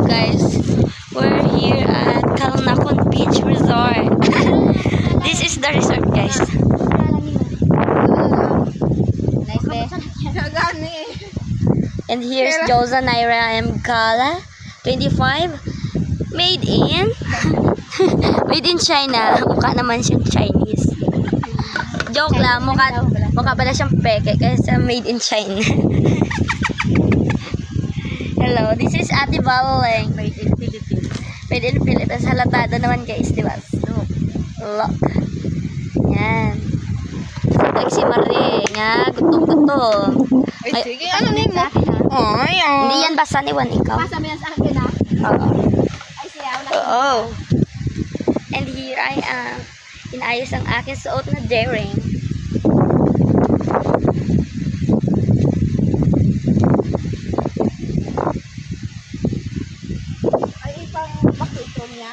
guys. We're here at Calnacon Beach Resort. This is the resort, guys. And here's Joza Naira M. Kala, 25. Made in Made in China. Mukha naman siyang Chinese. Joke lang, mukha pala siyang peke kasi made in China. Hello, this is Ate Baleng. Made in Philippines. Made in Philippines. Halatado naman guys, di ba? Look. Yan. Like si Marie, nga, gutom-gutom. Ay, sige, ano name mo? Ay, Hindi yan basta ni Juan, ikaw. Pasa mo yan sa akin, ha? Oo. Ay, siya, wala. Oo. And here I am. Inayos ang aking suot na daring. Ay, ipang bakit niya?